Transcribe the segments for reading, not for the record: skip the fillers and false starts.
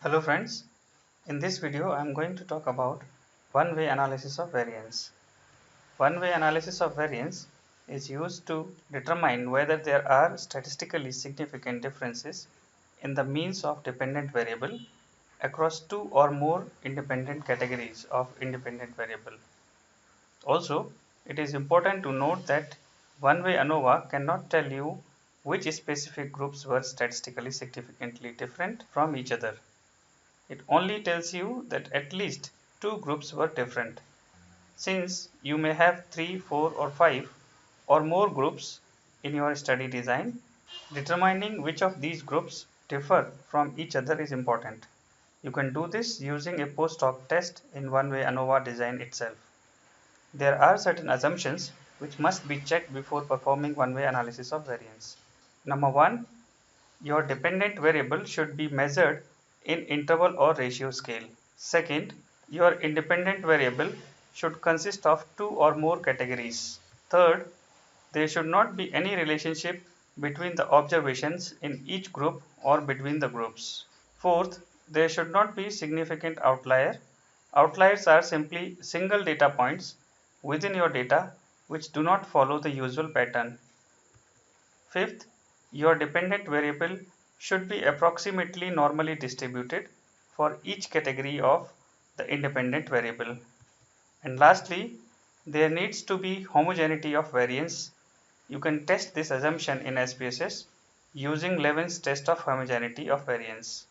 Hello friends, in this video I am going to talk about one-way analysis of variance. One-way analysis of variance is used to determine whether there are statistically significant differences in the means of dependent variable across two or more independent categories of independent variable. Also, it is important to note that one-way ANOVA cannot tell you which specific groups were statistically significantly different from each other. It only tells you that at least two groups were different. Since you may have 3, 4 or 5 or more groups in your study design, determining which of these groups differ from each other is important. You can do this using a post hoc test in one-way ANOVA design itself. There are certain assumptions which must be checked before performing one-way analysis of variance. Number 1. Your dependent variable should be measured in interval or ratio scale. Second, your independent variable should consist of two or more categories. Third, there should not be any relationship between the observations in each group or between the groups. Fourth, there should not be significant outlier. Outliers are simply single data points within your data which do not follow the usual pattern. Fifth, your dependent variable should be approximately normally distributed for each category of the independent variable. And lastly, there needs to be homogeneity of variance. You can test this assumption in SPSS using Levin's test of homogeneity of variance.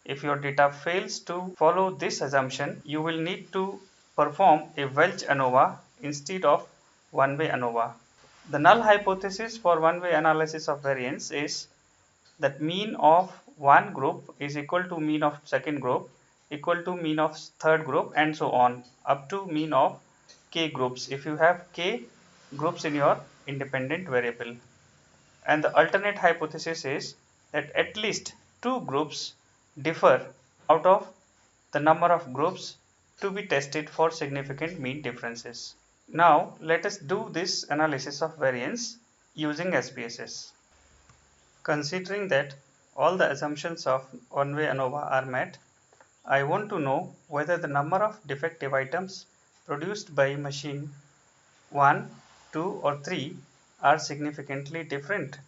If your data fails to follow this assumption, you will need to perform a Welch ANOVA instead of one-way ANOVA. The null hypothesis for one-way analysis of variance is that mean of one group is equal to mean of second group equal to mean of third group and so on up to mean of k groups if you have k groups in your independent variable. And the alternate hypothesis is that at least two groups differ out of the number of groups to be tested for significant mean differences. Now let us do this analysis of variance using SPSS. Considering that all the assumptions of one-way ANOVA are met, I want to know whether the number of defective items produced by machine 1, 2 or 3 are significantly different.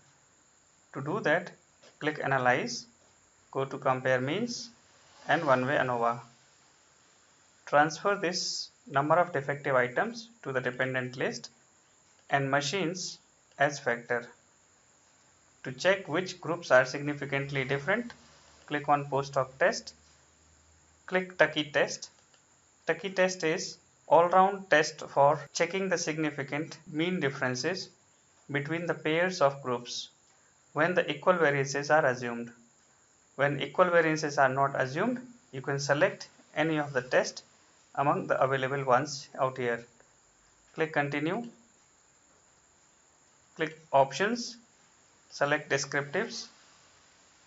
To do that, click Analyze, go to Compare Means and one-way ANOVA. Transfer this number of defective items to the dependent list and machines as factor. To check which groups are significantly different, click on Post Hoc Test, click Tukey Test. Tukey Test is all-round test for checking the significant mean differences between the pairs of groups when the equal variances are assumed. When equal variances are not assumed, you can select any of the test among the available ones out here. Click Continue, click Options, select Descriptives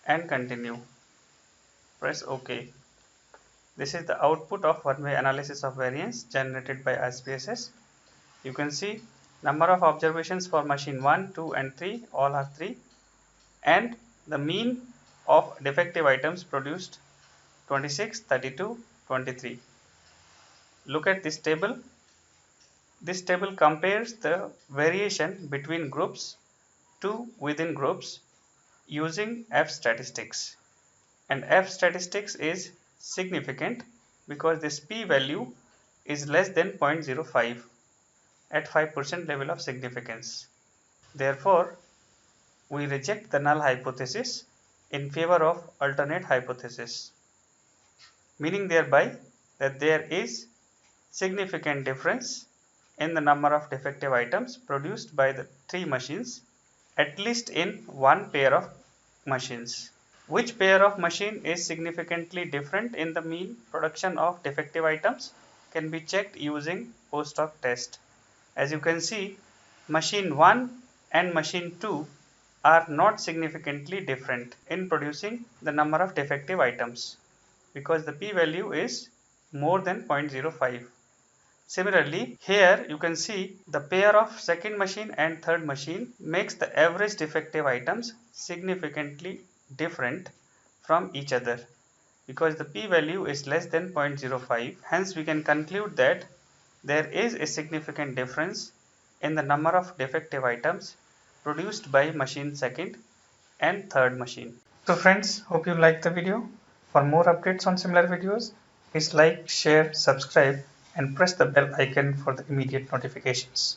and continue. Press OK. This is the output of one-way analysis of variance generated by SPSS. You can see number of observations for machine 1, 2 and 3 all are 3 and the mean of defective items produced 26, 32, 23. Look at this table. This table compares the variation between groups to within groups using F statistics, and F statistics is significant because this p-value is less than 0.05 at 5% level of significance. Therefore, we reject the null hypothesis in favor of alternate hypothesis, meaning thereby that there is significant difference in the number of defective items produced by the three machines, at least in one pair of machines. Which pair of machine is significantly different in the mean production of defective items can be checked using post hoc test. As you can see, machine 1 and machine 2 are not significantly different in producing the number of defective items because the p-value is more than 0.05. Similarly, here you can see the pair of second machine and third machine makes the average defective items significantly different from each other. because the p-value is less than 0.05. Hence we can conclude that there is a significant difference in the number of defective items produced by machine second and third machine. So friends, hope you liked the video. For more updates on similar videos, please like, share, subscribe and press the bell icon for the immediate notifications.